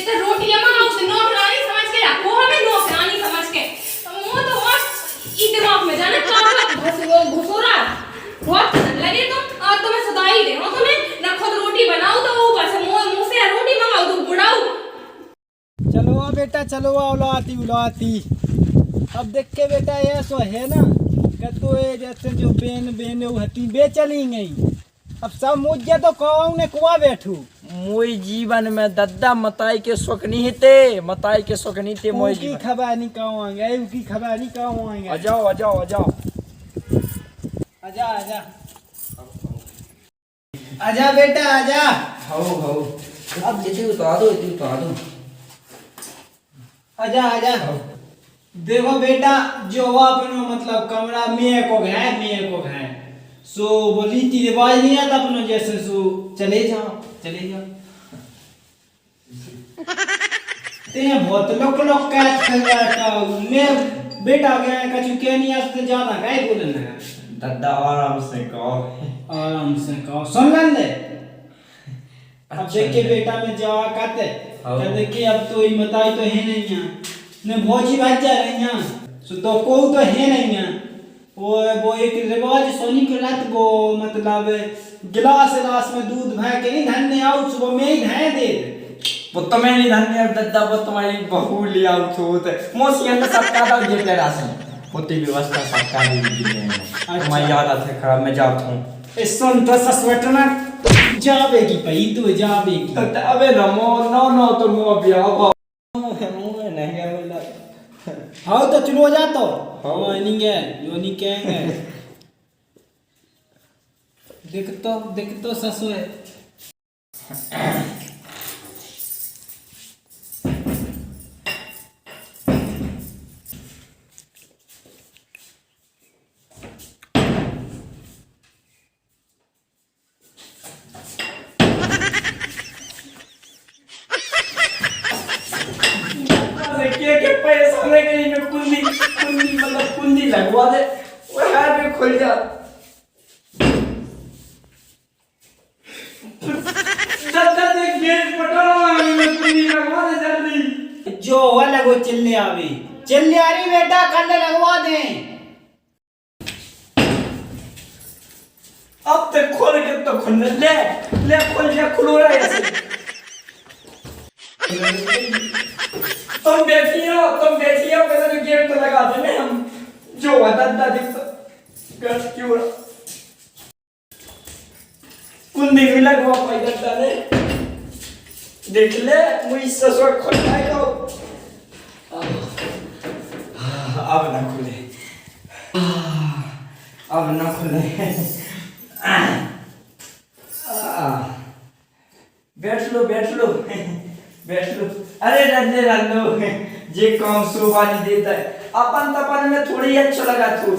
तो रोटियां मंगाओ से नौकरानी समझ के रखो हमें नौकरानी समझ के वो तो बस ई दिमाग में जाने का बस वो घुसोरा बहुत लगे तुम और तुम्हें सदाई दे हो तुम्हें ना खुद रोटी बनाओ तो ऊपर से मुंह से रोटी मंगाओ तो बुढ़ाओ। चलो आ बेटा चलो आ उलाती अब देख के बेटा ये सो है ना कि तो ये जैसे जो बेन हती बेचली गई अब सब मुझे तो कहूँ ने कुआ बैठू मोई जीवन में दद्दा मताई के शौकनी थे मताई के शौकनी थे मोई की खबर नहीं कहूँगे की खबर नहीं कहूँगे आ जाओ आजा आजा बेटा आजा हाउ अब इतनी उतार दो आजा देखो बेटा जो अपनो मतलब कमरा में को घाय सो बोली ती रिवाज नहीं आता अपनो जैसे सो चले जाओ ते बहुत लोक का मैं बेटा गया कछु के नहीं आते ज्यादा काहे बोलना दद्दा आराम से कहो सुन ले अब देख के बेटा में जावा कहते कि अब तो ही मताई तो है नहीं यहाँ ने भोजी भाज जा रही यहाँ सो तो को तो है नहीं यहाँ वो एक रिवाज सोनी के रात वो मतलब गिलास में दूध भर के नहीं धन्य आउट सुबह में ही धय दे वो तो मैं नहीं धन्य दद्दा वो तुम्हारी बहू ले आउट होते मोसी अंदर सबका दाव जेते राशन होती व्यवस्था सबका दी मैं याद आते खराब मैं जाता हूँ इस सुन तो ससवटना जावेगी पई तू जावेगी अबे नो तो मो ब्याह नहीं मिला हाँ तो चलो जा तो हाँ नहीं कहेंगे देख तो ससु है कुंडी लगवा दे वो यार भी खुल जा दद्दा देख गेट पटाओ मैं कुंडी लगवा दे जल्दी जो हुआ लगो चिल्ले आ रही बेटा कल लगवा दे अब तक खोल के तो खुल ले खोल जा खुलो रहा ऐसे तुम बैठिए पहले तो गेट तो लगा देने हम जो दद्दा दिख कर क्यों कुंडी भी लगवा पाई दद्दा ने देख ले मुझे ससुर खोलाएगा अब ना खुले बैठ लो अरे रन लो जे काम सुवानी देता है अपन में थोड़ी अच्छा लगा तू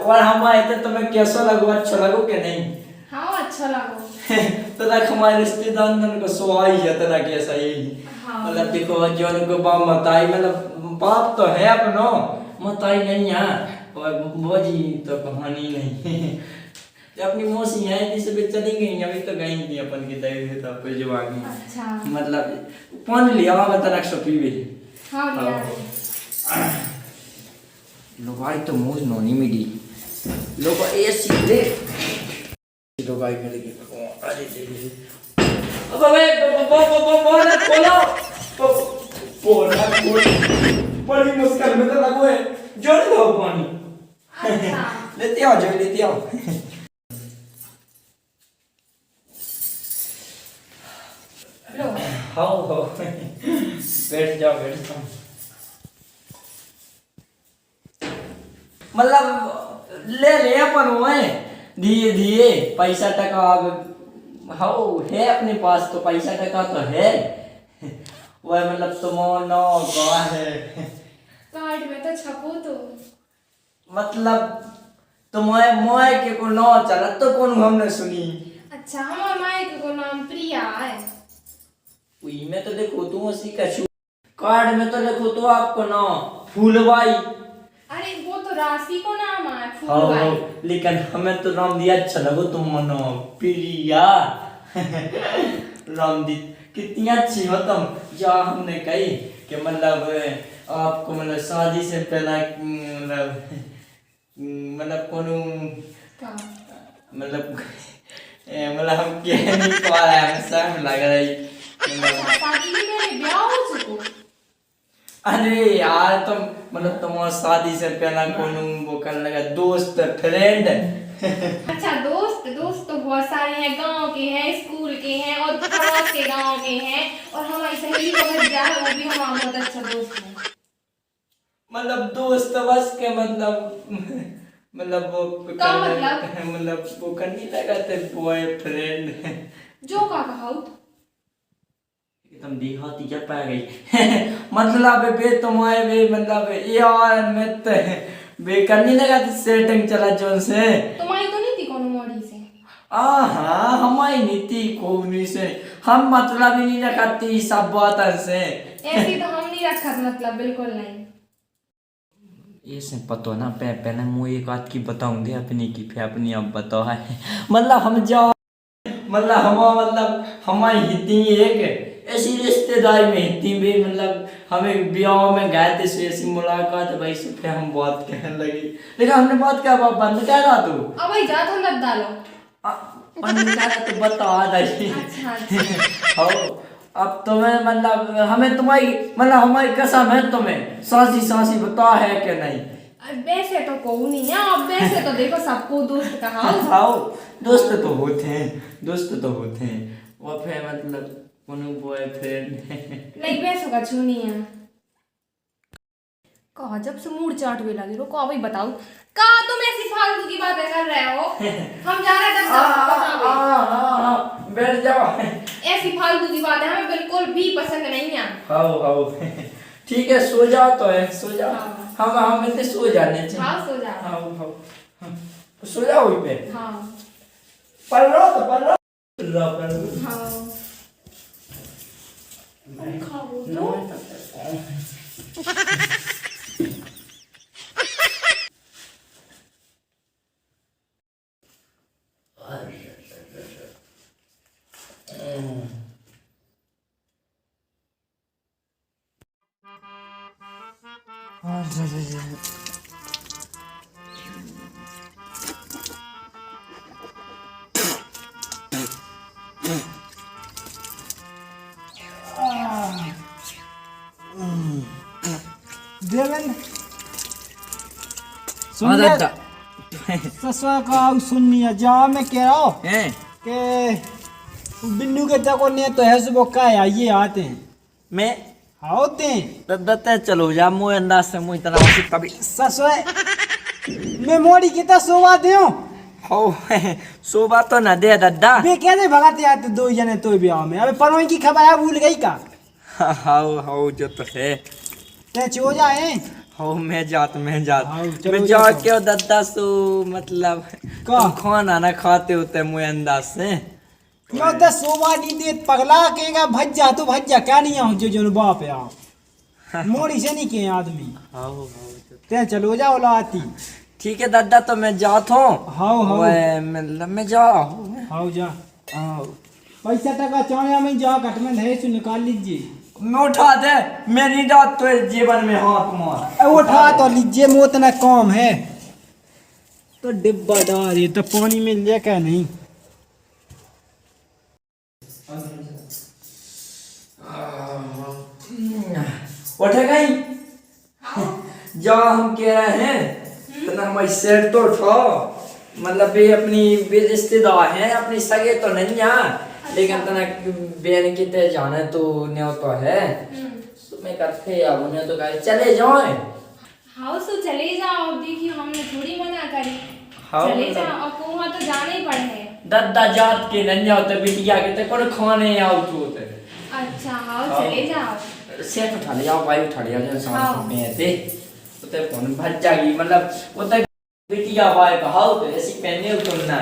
और हम आए थे तुम्हें कैसा लगो अच्छा लगो कि नहीं हाँ अच्छा लगो तो तक हमारे रिश्तेदार को सुवाई है तना कैसा यही मतलब देखो जो उनको बाप मताई मतलब बाप तो है अपनो मताई नहीं है और भोजी तो कहानी नहीं अपनी मौसी है जिसे भी चली गई अभी तो गई थी अपन की तय था कोई जो आगे अच्छा मतलब कौन लिया बता रख पी भी हाँ लिया लोगाई तो मोज नोनी मिली लोग ऐसी ले लोगाई मिल गई अरे अबे खोलो बड़ी मुश्किल में तो लगो है जोड़ दो पानी लेते आओ हाँ बैठ जाओ मतलब ले अपन हुए धीरे पैसा टका हाउ है अपने पास तो पैसा टका तो है वह मतलब तुम नो कहा है कार्ड में तो छपो तो मतलब तुम्हारे मोए के को नो चला तो कौन हमने सुनी अच्छा हमारे मायके को नाम प्रिया है उई में तो देखो तुम उसी का कार्ड में तो देखो तो आपको ना फूलबाई अरे वो तो राशि को नाम है फूलबाई लेकिन हमें तो नाम दिया अच्छा लगो तुम मनो प्रिया राम दी कितनी अच्छी हो तुम। जो हमने कही कि मतलब आपको मतलब शादी से पहला मतलब कौन मतलब मतलब हम कह नहीं पा रहे हैं, समय लग रही मतलब। शादी के पहले ब्याह हो चुको। अरे यार तुम मतलब तुम्हारा शादी से पहला कौन वो कर लगा दोस्त फ्रेंड। अच्छा दोस्त दोस्त तो बहुत सारे हैं, गांव के हैं, स्कूल के हैं और पड़ोस के गांव के हैं, और हमारी सहेली का घर जा है, वो भी हमारा बहुत अच्छा दोस्त है। मतलब दोस्त बस के मतलब मतलब वो का मतलब मतलब वो करने लगा थे बॉयफ्रेंड। जो का कहा एकदम देहाती क्या पा गई मतलब बे तुम्हारे बे मतलब यार मैं तो बे करने लगा तो सेटिंग चला जोन से। तुम्हारी तो नहीं थी कोनो मोड़ी से। हाँ हमारी नीति कोनी से हम मतलब ही नहीं रखती सब बात से। ऐसी तो हम नहीं रखा मतलब बिल्कुल नहीं। ये से पता ना पहले मुझे एक बात की बताऊंगे अपनी की फिर अपनी अब बताओ है मतलब हम जाओ मतलब हमारी हितनी एक ऐसी रिश्तेदारी में हितनी भी मतलब हमें ब्याह में गए थे से ऐसी मुलाकात भाई से फिर हम बात कहने लगी, लेकिन हमने बात क्या बंद कह रहा तू अब भाई जा तुम मत डालो। बंद कह रहा तो बता दही। अच्छा हो अब तुम्हें मतलब हमें तुम्हारी मतलब हमारी कसम है तुम्हें सांसी सांसी बता है कि नहीं। वैसे तो कहूँ नहीं है, अब वैसे तो देखो सबको दोस्त कहा। आओ दोस्त तो होते हैं, दोस्त तो होते हैं वो फिर मतलब कोनो बॉयफ्रेंड नहीं वैसे का छू नहीं है। कहा जब से मूड चाटवे लगे रुको अभी बताओ का तुम ऐसी फालतू की बातें कर रहे हो। हम जा रहे हैं तब बैठ जाओ। ऐसी फालतू की बातें हमें बिल्कुल भी पसंद नहीं है। आओ ठीक है सो जाओ तो है सो जाओ। हम इतने सो जाने चाहिए। हाँ सो जाओ। आओ सो जाओ वहीं पे। हाँ पढ़ लो हाँ खाओ तो देवन सुन ले ससुरा का सुनिए जा मैं कह रहा हूँ कि बिन्नू के तक ने तो है सुबह का आइए आते हैं मैं होते हैं दत्ता चलो जा मुझे अंदाज से मुझे इतना कभी ससुरा मैं मोड़ी की तो सोवा दे हो सोबा तो न दे दद्दा मैं कहते भगाते आते दो जने तो ब्याह में अबे परवाई की खबर है भूल गई का। हाउ जो तो है ते चो जाए हो मैं जात हाँ, चलो मैं जा जाओ। क्यों दद्दा सो मतलब का? तुम खाना ना खाते होते मुझे अंदाज से क्यों तो सोवा नहीं दे पगला कहेगा भज्जा तो भज्जा क्या नहीं आऊं जो बाप है आओ मोड़ी से नहीं के आदमी हाउ ते चलो जाओ लाती ठीक है दद्दा तो मैं जात हूँ। हाउ मतलब मैं जा हाउ जा पैसा टका चाहे में जा घट में है सु निकाल लीजिए मैं उठा दे मैं नहीं डाल तो जीवन में हाथ मार उठा तो लीजिए मुँह इतना कम है तो डिब्बा डाल ये तो पानी मिल जाए क्या नहीं उठे गई जा हम कह रहे हैं इतना हमारी सेट तो उठाओ मतलब ये अपनी रिश्तेदार हैं अपनी सगे तो नहीं है लेकिन तना बेन की ते जाने तो न्यो तो है मैं कहते अब उन्हें तो कहे चले जाओ हाँ तो चले जाओ देखिए हमने थोड़ी मना करी। हाँ, चले मतलब- जाओ अब वहाँ तो जाना ही पड़े। दद्दा जात के नहीं होते बिटिया के ते कौन खाने आओ होते अच्छा हाँ हाँ। चले जाओ। सेट उठा लिया भाई उठा लिया जो हाँ। सांस में थे उते कौन भज जागी मतलब उते बिटिया भाई का हाउ तो ऐसी पहने हो तुम ना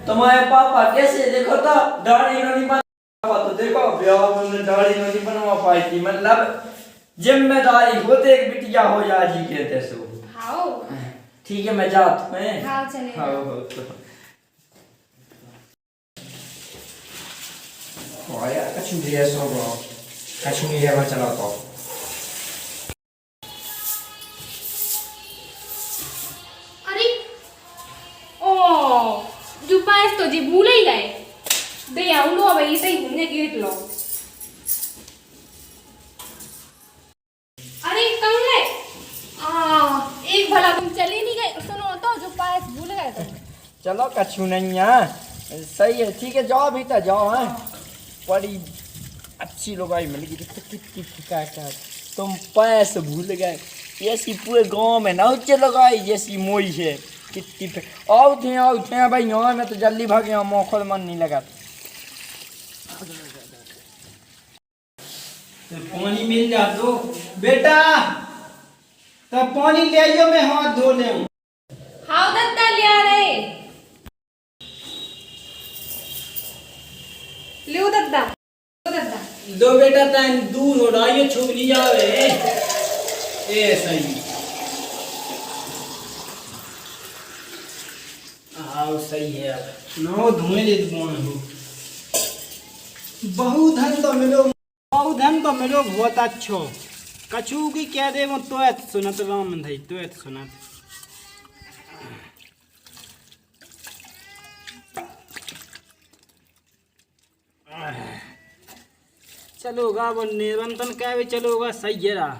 तुम्हारे पापा कैसे देखो तो दाढ़ी नहीं बना पापा तो देखो ब्याह में दाढ़ी नहीं बनवा पाई थी मतलब जिम्मेदारी होते एक बिटिया हो जा जी कहते सो हाँ ठीक है मैं जाता हूं हाँ चले हाँ जाओ। तो Olha, cachumbiria só bom. Cachumbiria vai चला तो अरे ओ जो पास तो जी भूल ही गए दे आऊं लो अब इसे ही घूमने गेट लो अरे कहाँ गए एक भला तुम चले नहीं गए सुनो तो जो पास भूल गए तुम चलो कछु नहीं है सही है ठीक है जाओ भीतर जाओ हैं बड़ी अच्छी लुगाई मिल गई तो कितनी फिका का तुम पैस भूल गए ऐसी पूरे गांव में ना उच्च लगाई जैसी मोई है कितनी आओ थे भाई यहाँ में तो जल्दी भाग यहाँ मौखल मन नहीं लगा तो पानी मिल जा तो बेटा तब पानी ले आइयो मैं हाथ धो ले हाँ दत्ता ले आ रहे ले दत्ता दो बेटा तन दूर हो रहा ये छुप नहीं जावे ए सही हाँ सही है अब नो धुएं ले दुआन हो बहुधन तो मिलो बहुत अच्छो कछु की कह दे वो तो ऐत सुनत राम धई तो ऐत सुनत चलोगा वो निरंतन क्या भी चलोगा सही है रहा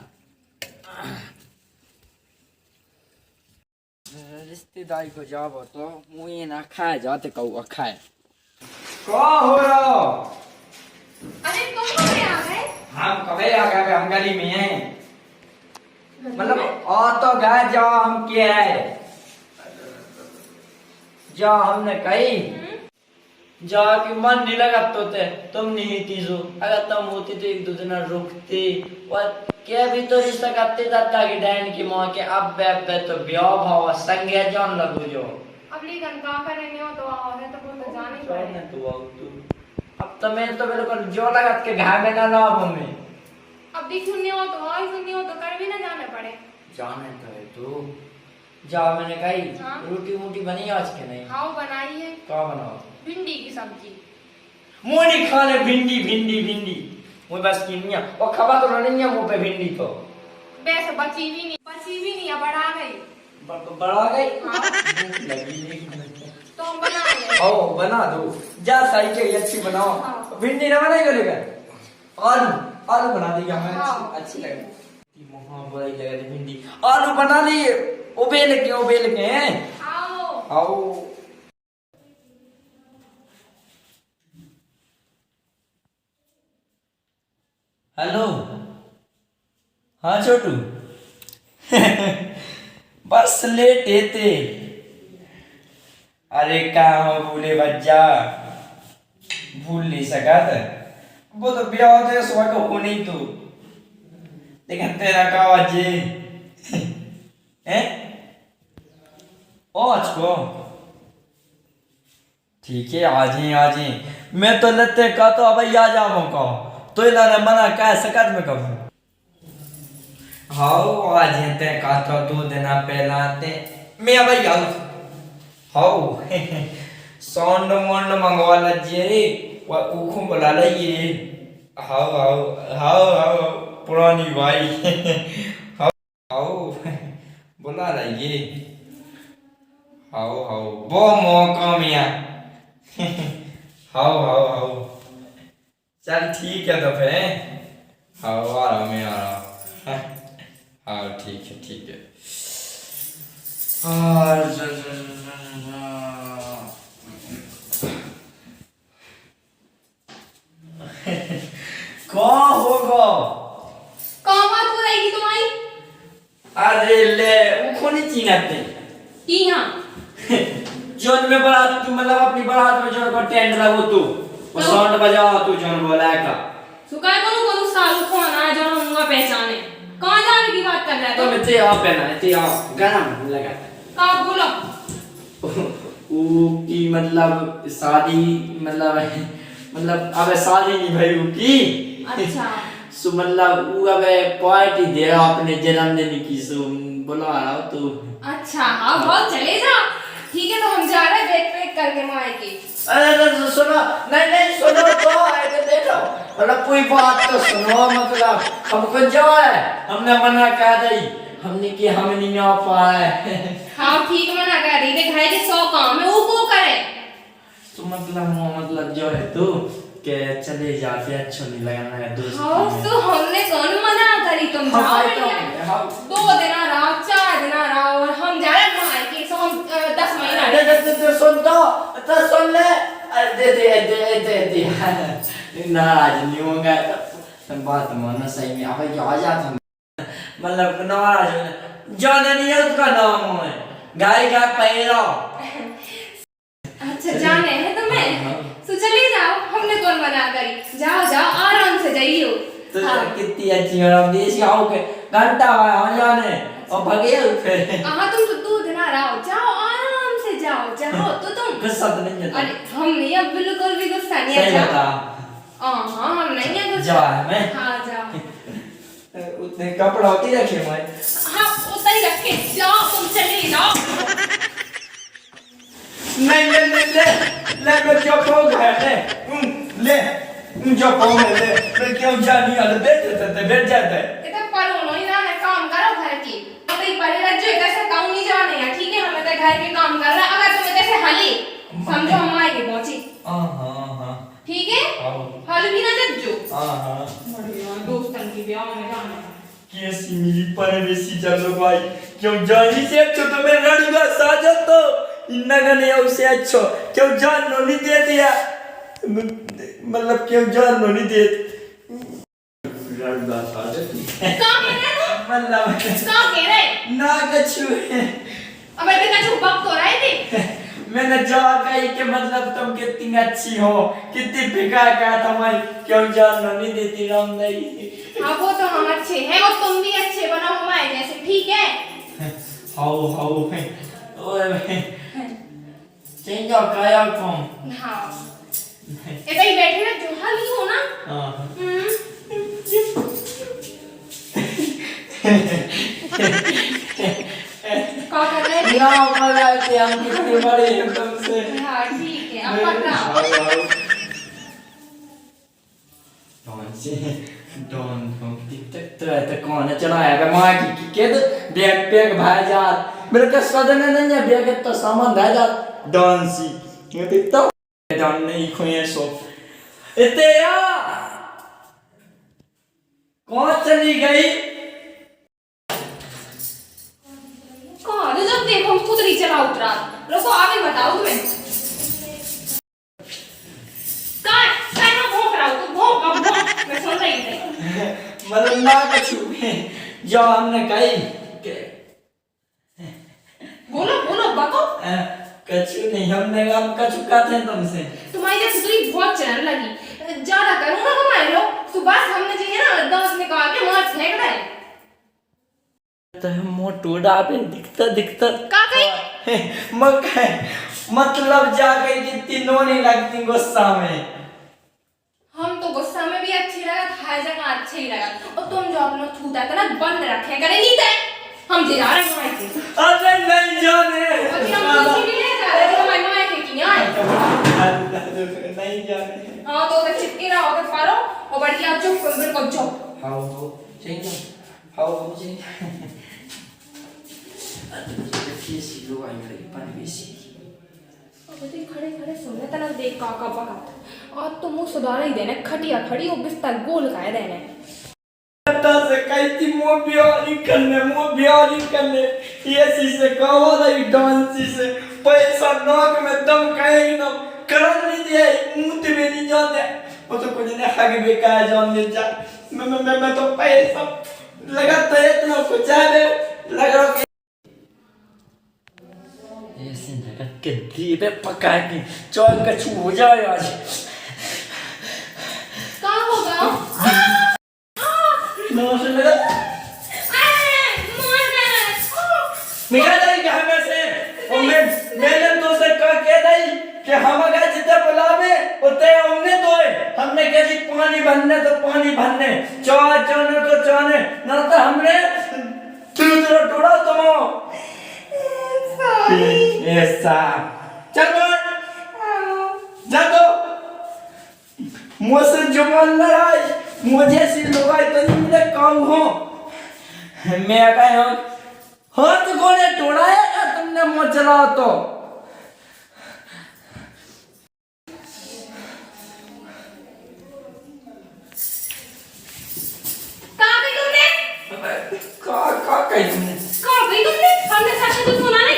रिश्तेदारी को जाओ तो मुझे ना खाए जाते कहूँ खाए क्या हो रहा अरे तुम कब आ गए हम कभी आ गए हम गली में हैं मतलब और तो गए जाओ हम क्या है जाओ हमने कही जाके मन नहीं लगा तो थे तुम नहीं थी जो अगर तुम होती तो एक दो दिन रुकती और क्या भी तो रिश्ता करते दादा की डैन की माँ के अब बे तो ब्याह भाव संगे जान लगो जो अब लेकिन का करेंगे हो तो आओ है तो वो जाने पड़े तू आओ तू अब तो मैं तो बिल्कुल जो लगा के घर में ना लाओ हमें अब भी सुनने हो तो आई सुनने हो तो कर भी ना जाने पड़े जाने तो है तू जाओ मैंने कही हाँ? रोटी मोटी बनी आज के नहीं हाँ बनाई है क्या बनाओ भिंडी की सब्जी मुँह नहीं खाने भिंडी भिंडी भिंडी मुझे बस की नहीं है और खबा तो नहीं है मुँह पे भिंडी तो वैसे बची भी नहीं है बढ़ा गई बढ़ा गई हाँ। भूख लगी नहीं तो हम बना लेंगे ओ बना दो जा सही के अच्छी बनाओ हाँ। भिंडी ना बनाई करेगा आलू आलू बना दी हमें हाँ। अच्छी लगी मुँह बुराई लगा दी भिंडी आलू बना लिए उबेल के हैं आओ आओ हेलो हाँ छोटू बस लेटे थे अरे कहाँ भूले बच्चा भूल नहीं सका था वो तो ब्याह होते सुबह को हो नहीं तो लेकिन तेरा का वजह है आज को ठीक है आज ही मैं तो लेते का तो अब आ जाऊँ का तो इलाने मना कह सकत में कब हाउ आज ते का तो 2 दिन पहला ते मैं अब आऊ हाउ साउंड मोंड मंगवा लजिए रे वो उखुम बुला लिए हाउ पुरानी भाई हाउ बुला लिए हाउ वो मौका मिया हाउ चल ठीक है तो फिर हाउ आ रहा मैं आ रहा हाँ ठीक है कौन होगा कौन बात हो रही तुम्हारी अरे ले उनको नहीं चिन्हते की हाँ जोन में बारात मतलब अपनी बारात में जोन को टेंट लगो तू और साउंड बजाओ तू जोन बोला का सुकाय कौन सालू कौन आ जो हम पहचाने कहां जाने की बात कर रहा है तो मैं ते आप है ना ते आप गाना लगा का बोलो वो की मतलब शादी मतलब अब शादी नहीं भई की अच्छा सो मतलब वो अब पार्टी दे अपने जन्मदिन की सो बुला रहा हो तो अच्छा हाँ बहुत चले जा ठीक है तो हम जा रहे हैं बैग पैक करके मायके अरे सुनो नहीं सुनो तो ऐसे देख मतलब कोई बात तो सुनो, मतलब हमको जो है हमने मना कर दी, हमने कि हम नहीं आ पाए। हाँ ठीक मना कर रही थी, घर के 100 काम है वो को करे। तो मतलब जो है तू के चले जाते अच्छा नहीं लगना है दोस्त। हाँ तो हमने कौन मना करी, तुम जाओ बढ़िया। 2 दिन रहो 4 दिन रहो और हम जा रहे हैं के सो हम 10 महीना। अरे सुन तो सुन ले, दे नाराज नहीं होगा तो बात मानना सही में। अब आ जाता मतलब नाराज होना जाने नहीं है उसका नाम है गाय का पैरा। अच्छा जाने है तुम्हें तो चले जाओ, हमने कौन मना करी, जाओ जाओ आराम से जाइयो। तो कितनी अच्छी हो देश आओ के घंटा आ जाने और भगे फिर। हाँ तुम तो 2 दिन रहो, जाओ आराम से जाओ तो तुम गुस्सा तो नहीं है? अरे हम नहीं, अब बिल्कुल भी गुस्सा नहीं सही है। बता। हाँ हम नहीं है गुस्सा। जा मैं हाँ जाओ। उतने कपड़ा होती रखे मैं। हाँ उतना ही रखे, जाओ तुम चले जाओ। नहीं मैं जो को घर ले जो को ले क्यों जानी वाले बैठ जाते इतना पढ़ो नहीं ना, काम करो घर की। अरे पढ़े रह जो कैसे काम नहीं जाने है, ठीक है हमें तो घर के काम कर रहा है। अगर तुम्हें कैसे हली समझो हम आएंगे पहुंची। हां ठीक है हल भी ना जज्जो। हां बढ़िया दोस्तन की ब्याह में जाना कैसी मेरी परवेशी चलो भाई क्यों जानी से अच्छो तो मैं रड़ूंगा साजा तो इन्ना का नहीं उसे अच्छो क्यों जान नहीं दे दिया मतलब क्यों जान नहीं दे रड़ूंगा साजा का कह रहे तुम, मतलब का कह रहे ना कछु अब ऐसे कछु बक तो रहे थे। मैंने जो कही कि मतलब तुम कितनी अच्छी हो, कितनी फिका क्या तुम्हारी क्यों जान नहीं देती राम नहीं। हाँ वो तो हम अच्छे हैं और तुम भी अच्छे बनो हमारे जैसे, ठीक है। हाउ ओए चेंज काया कौन। हाँ ऐसे ही बैठे ना जो हाल ही हो ना। हां क्या कर रहे थे? ना मजा आती हम कितने बड़े हैं तुमसे। हाँ ठीक है अब पकड़ाओ। डॉन तो कौन है चढ़ाया बे मां की के तो बैग पैक भाई जा मेरे का सदन नहीं है बैग तो सामान भाई जा डॉन सी ये तो डॉन नहीं खोए सो इते या कौन चली गई कहाँ तो जब देखो हम खुद नहीं चला उतरा। रुको आगे बताओ तुम्हें काय ना भौंक रहा हूँ, तू भौंक अब भौंक, मैं सुन रही थी। मतलब ना कछु जो हमने कही के बोलो बको। कछु नहीं हमने हम कछु कहते हैं तुमसे तुम्हारी जैसे तो ये बहुत चलन लगी, ज्यादा करो ना हमारे लोग। सुबह हमने चाहिए ना 10 निकाल के वहां फेंक रहे तो मोटो डाबे दिखता का कही मतलब जाके कितनी नोनी लगती गुस्सा में। हम तो गुस्सा में भी अच्छी लगा, हर जगह अच्छे ही लगा। और तुम जो अपना थूता था ना बंद रखे करे नहीं थे, हम जे जा रहे हैं वहां से। अरे नहीं जाने और फिर हम कुछ भी ले जा रहे थे, हमारे वहां से कि नहीं जाने। हां तो चिपके रहो तो पारो और बढ़िया चुप बिल्कुल चुप। हाउ चाहिए हाउ चाहिए कैसी लोग आई मेरी परवेशी अबे खड़े सुनने तना देख का बकत और तो मुंह सुधार ही देने खटिया खड़ी और बिस्तर गोल काए देने पता से कहती मुंह बियारी करने ये से कहो नहीं डांसी से पैसा नाक में दम कहेगी ना करन नहीं दिया मुंह ते में नहीं जाते वो तो कुछ ने हग बेकार जान दे जा मैं तो पैसा लगाता है इतना कुछ है लगा ऐसे लगा के दीपे पका के चौल का छू हो जाए आज का होगा नौसे लगा निकल जाएगी हमें से और मैंने तो से कह के दी कि हम अगर जितना बुलावे उतने हमने तो हमने कैसी पानी भरने तो पानी भरने चाने तो चाने ना तो हमने दूसरा टोड़ा तुम ऐसा चल जा दो मुझसे जुबान लड़ाई मुझे सी लुगाई तो नहीं मिले काम हो मैं कहे हो हाथ गोले तोड़ाया या तुमने मुझ चला तो कहाँ गई तुमने? का कही तुमने कहाँ गई तुमने? हमने सच में तो सुना नहीं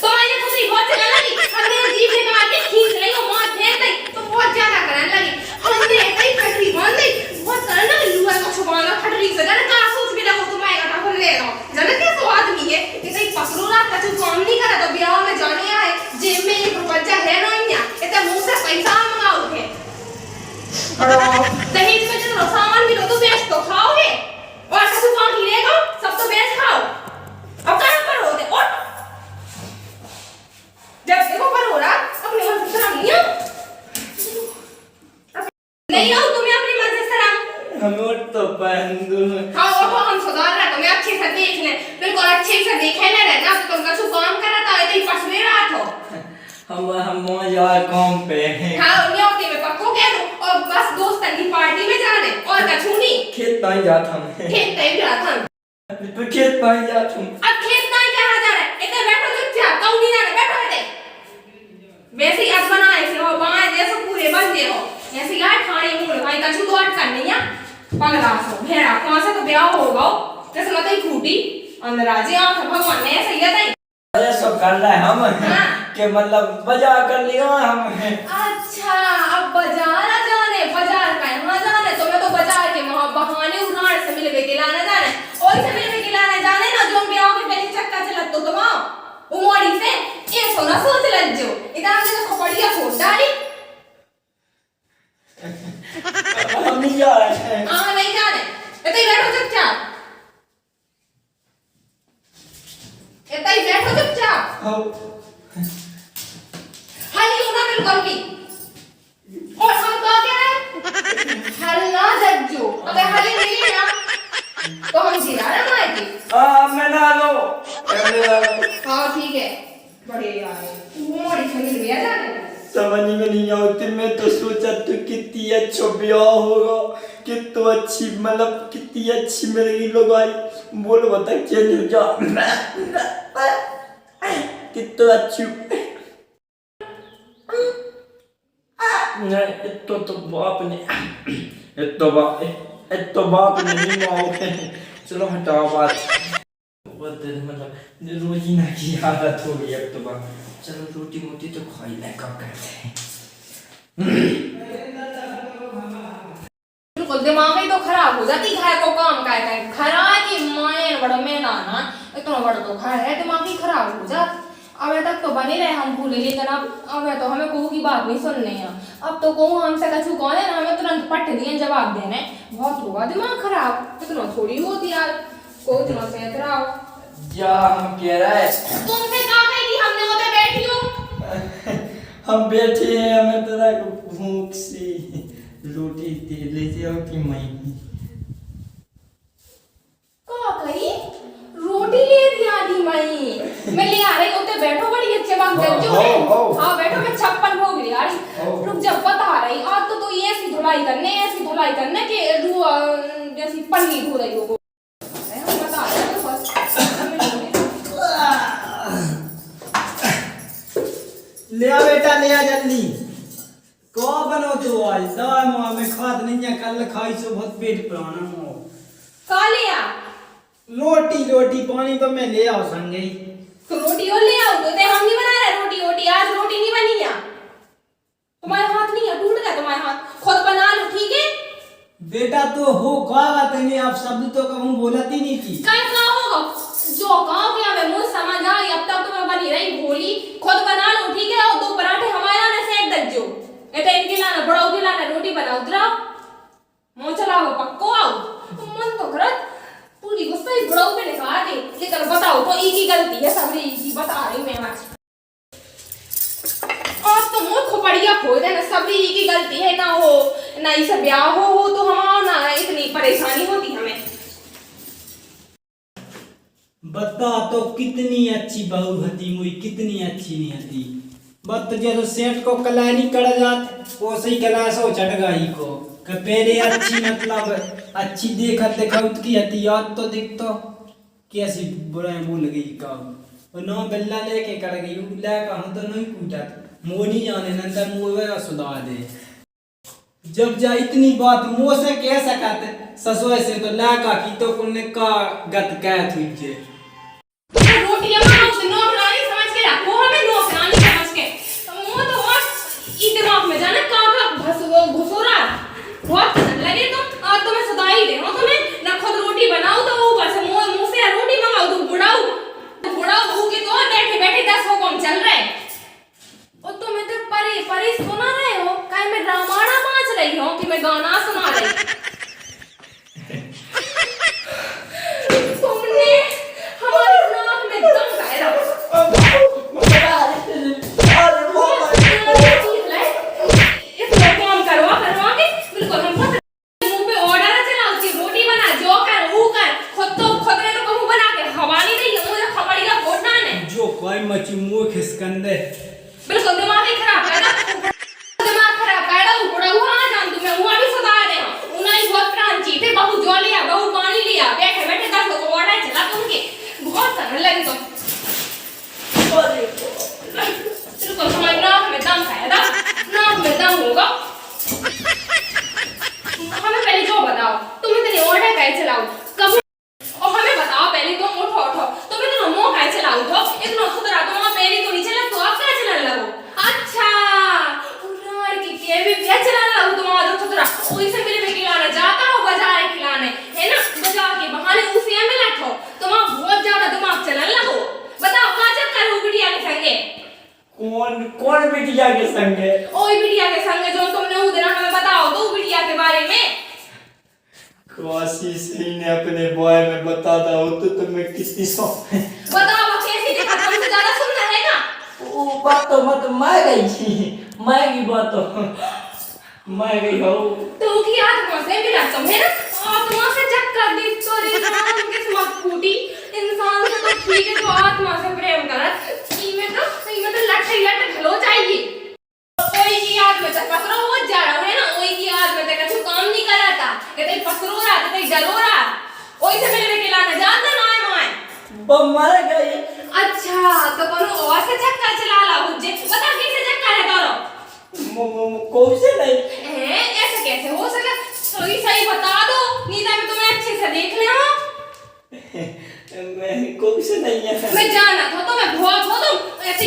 तुम्हारी दूसरी बहुत चलने लगी। हमने जीभ निकाल के खींच रही हो मौत फेंक दी तो बहुत ज्यादा करने लगी। हमने कई फटरी बांध दी बहुत करने लगी। लुआ को छुपाना फटरी से जाने कहाँ सोच भी लगो तुम आएगा तो ले लो जाने कैसे आदमी है कि कहीं पकड़ो ना कछु काम नहीं करा तो ब्याह में जाने आए जेब में एक रुपया है ना यहाँ इतना मुंह से पैसा मंगाओ है दहेज में जो सामान भी लो तो बेच तो खाओगे और कछु काम ही रहेगा सब तो बेच खाओ। अब कहाँ पर होते और जब देखो पर हो रहा अपने मन से शर्म नहीं आओ नहीं आओ तुम्हें अपनी मन से शर्म हम तो बंधु हाँ वो हम सुधार रहा तुम्हें अच्छे से देख ले बिल्कुल अच्छे से देखे ना रहना तो तुम कछु काम कर रहा था ऐसे ही फंसने रहा था हम मौजा काम पे हाँ न्योते में पक्को कह दो और बस दोस्तन की पार्टी में जाने और कछु नहीं खेत नहीं जाता हम खेत नहीं जाता हम तो खेत नहीं जाता हम अब खेत नहीं कहाँ जा रहा है इधर बैठो चुपचाप कहूँ नहीं जाने बैठो इधर वैसे ही आज बनाए से हो बाएं जैसे पूरे बंदे हो ऐसे यार खाने मुंह भाई कछु तो अट करने या पगला सो भेड़ा कौन सा तो ब्याह होगा जैसे मत ही फूटी अंदर आ जाए भगवान ने ऐसे ही था अरे सब कर रहा है हम के मतलब बाजार कर लिया हम अच्छा अब बाजार आ जाने बाजार का यहाँ जाने तो मैं तो बाजार के वहाँ बहाने उड़ाड़ से मिलवे के लाने जाने और से मिलवे के लाने जाने ना जो ब्याह के पहले चक्का चलत तो वहाँ उमोड़ी से ये सोना सोच लग जो इधर हमने तो कपड़िया फोड़ डाली हम नहीं जा रहे हैं हाँ नहीं जाने इतना ही बैठो चुपचाप इतना ही बैठो चुपचाप हाली होना बिल्कुल भी और हम कहा कह रहे हल्ला जज्जो अगर हाली नहीं है ना तो हम जिला रहे मायके मैं ना लो हाँ ठीक है बड़े यार वो मोड़ी से मिल गया जाने समझ में नहीं आती मैं तो सोचा तू कितनी अच्छा ब्याह होगा कितनी अच्छी मतलब कितनी अच्छी मेरी लोग आई बोलो बता क्या नहीं जा कितनी अच्छी नहीं तो बाप ने तो बाप ने नहीं माओगे चलो हटाओ बात मतलब रोजी ना की हालत हो गई अब तो बाप चलो रोटी मोटी तो खाई ले कब करते हैं बिल्कुल दिमाग ही तो खराब हो जाती घर को काम का है खरा की मायन बड़ा मेना ना इतना बड़ा तो घर है दिमाग ही खराब हो जा अब तक तो बने रहे हम भूले लेकिन अब तो हमें कहू की बात नहीं सुनने हैं अब तो कहूँ हमसे कछु कौन है ना हमें तुरंत पट दिए जवाब देने बहुत होगा दिमाग खराब इतना थोड़ी होती यार को इतना से रहा क्या हम कह रहे हैं तुमसे कहा है कि हमने उधर बैठी हो हम बैठे हैं हमें तेरा भूख सी रोटी दे ले जाओ कि मैं को कही रोटी ले दिया दी मैं ले आ रही होते बैठो बड़ी अच्छे बात कर जो है हां बैठो मैं 56 हो गई यार रुक जब बता रही आज तो ये ऐसी धुलाई करने के रू जैसी पन्नी धो रही हो हम बता रहे हैं बस ले आ बेटा ले आ जल्दी को बनो तू आज दवा में खाद नहीं है कल खाई सो बहुत पेट पुराना हो का लिया रोटी पानी तो मैं ले आओ संगे ही तो रोटी और ले आओ तो हम नहीं बना रहे रोटी आज रोटी नहीं बनी है तुम्हारे हाथ नहीं है टूट गया तुम्हारे हाथ खुद बना लो ठीक है बेटा तो हो क्या बात नहीं आप शब्द तो कहूं बोलती नहीं थी क्या होगा जो कहो कि हमें मुंह समझ आई अब तक तो मैं बनी रही भोली खुद बना लो ठीक है और दो पराठे हमारे लाने सेक दज जो एटा इनके लाना बड़ों के लाना रोटी बनाओ उतरा मुंह चलाओ पक्को आओ मन तो करत पूरी गुस्सा ही बड़ों पे निकाल दे लेकिन बताओ तो ई की गलती है सब की बता रही मैं आज और तो मुंह खोपड़िया खो देना सब ई की गलती है ना हो ना इसे ब्याह हो तो हमारा ना इतनी परेशानी होती हमें बता तो कितनी अच्छी बहू हती मुई कितनी अच्छी नहीं हती बस तुझे तो सेठ को कलानी कर जाते वो सही कलासो चढ़ गई को कि पहले अच्छी मतलब अच्छी देखा उसकी हथियात तो दिख तो कैसी बुरा भूल गई काम और नौ बिल्ला लेके कर गई उल्ला का हम तो नहीं कूटा मोनी जाने नंतर मुँह सुधार दे जब जा इतनी बात मुँह से कह सकते ससुर से तो लाका की तो कुन्ने का गत कह तुझे रोटी नो बनानी समझ के रखो हमें नो बनानी समझ के वो तो बस ई दिमाग में जाने का घुसोरा बहुत लगे तुम और तुम्हें सदाई दे हो तुम्हें ना खुद रोटी बनाओ तो ऊपर से मुंह से रोटी मंगाओ तुम बुढ़ाओ बहू के तो बैठे बैठे 10 हो कम चल रहे और तुम्हें तो परे सुना रहे हो काय मैं रामायण नाच रही हूं कि मैं गाना सुना रही तुमने हमारी नाक में दम गाया मची मुंह खिसकंदे बिल्कुल दिमाग ही खराब है ना दिमाग खराब है ना उड़ा हुआ ना जान तुम्हें हुआ भी सदा रहे हैं उन्हें बहुत प्राण चीते बहु जो लिया बहु पानी लिया बैठे बैठे 10 लोग ऑर्डर चला तुमके बहुत सरल लगे तुम बिल्कुल हमारे नाक में दम है ना नाक में दम होगा हमें पहले जो बताओ तुम इतने ऑर्डर कैसे चलाओ कब और हमें बताओ पहले तुम उठो तुम इतना मुंह कैसे चलाओ तो इतना खुदरा तुम पहले तो नहीं चला तो आप क्या चलाने लगो अच्छा उनार के भी क्या चलाने लगो तुम आज खुदरा ओई से मेरे में खिलाने जाता हो बाजार खिलाने है ना बाजार के बहाने उसी में बैठो तुम बहुत ज्यादा दिमाग चलाने लगो बताओ कहां चक्कर हो बिटिया के संगे कौन बिटिया के संगे ओई बिटिया के संगे जो तुमने उस दिन हमें बताओ तो बिटिया के बारे में काशी सिंह ने अपने बॉय में बता दा हो तो मैं कितनी सौ बताओ कैसे देखा तुमसे ज्यादा सुनना है ना वो बात तो मत मैं गई थी मैं की बात तो मैं गई हो तो की आत्मा से मिला तुम है ना आत्मा से चक्कर दी तो इंसान के मत फूटी इंसान से तो ठीक है तो आत्मा से प्रेम करत इमे तो लट खलो चाहिए कोई की याद में पसरो हो जा रहा है ना कोई की याद में तक कुछ काम नहीं कराता कहते पसरो रहा कहते डरो रहा ओई से मेरे के लाना जानता ना है मैं बम मर गई अच्छा तो कोनो और से चक्कर चला ला मुझे बता कैसे चक्कर है करो कौन से नहीं ऐसे कैसे हो सका सही बता दो नहीं तो मैं तुम्हें अच्छे से देख ले मैं कौन से नहीं है मैं जाना था तो मैं बहुत हो तुम ऐसे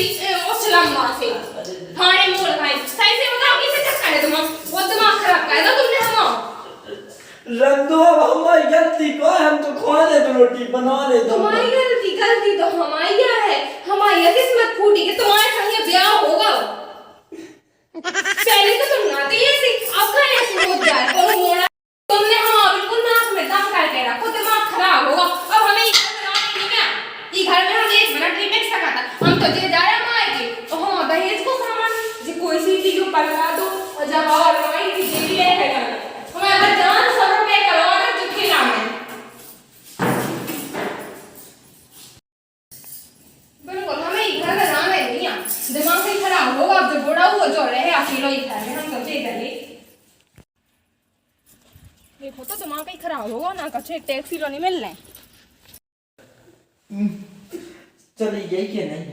उछलम माफी हाने मोल भाई सही से बताओ किसे चक्कर है तुम बहुत दिमाग खराब कर दो तुमने हम रंदो हमारी गलती को हम तो खा ले रोटी बना ले दो तुम्हारी गलती तो हमारी है हमारी किस्मत फूटी कि तुम्हारे संग ब्याह होगा पहले तो तुम नाते ऐसे अब का ऐसे हो जाए और मोड़ा तुमने बिल्कुल नाक में दम करके रखो दिमाग खराब होगा अब हमें ये घर में हम 1 मिनट नहीं बैठ सकता हम तो जे जा रहे माए के तो हां दहेज को सामान जे कोई सी चीज ऊपर लगा दो और जब और माई की देवी ले है हमें अगर जान 100 रुपए करवा दे तो खिलाना बिल्कुल हमें घर में रहना नहीं है दिमाग से खराब होगा अब जो बूढ़ा हुआ जो रहे अकेला ही घर में हम सोचे इधर ही देखो तो दिमाग ही खराब होगा ना कच्चे टैक्सी लो नहीं मिलने चली गई के नहीं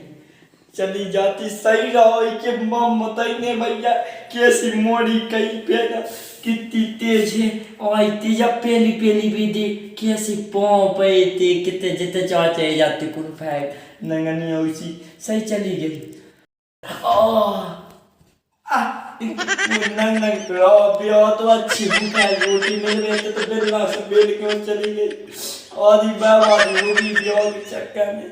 चली जाती सही रहो के मम बताइने भैया कैसी मोड़ी कई पे कितनी तेज है आई तेज पहली भी दे कैसी पाँव पे थे कितने जितने चाचे जाते कुल फैट नंगनी उसी सही चली गई नंग तो अच्छी भूखा रोटी मिल रही तो बिल्ला से बेल क्यों चली गई आधी बाबा रोटी ब्याह के चक्कर में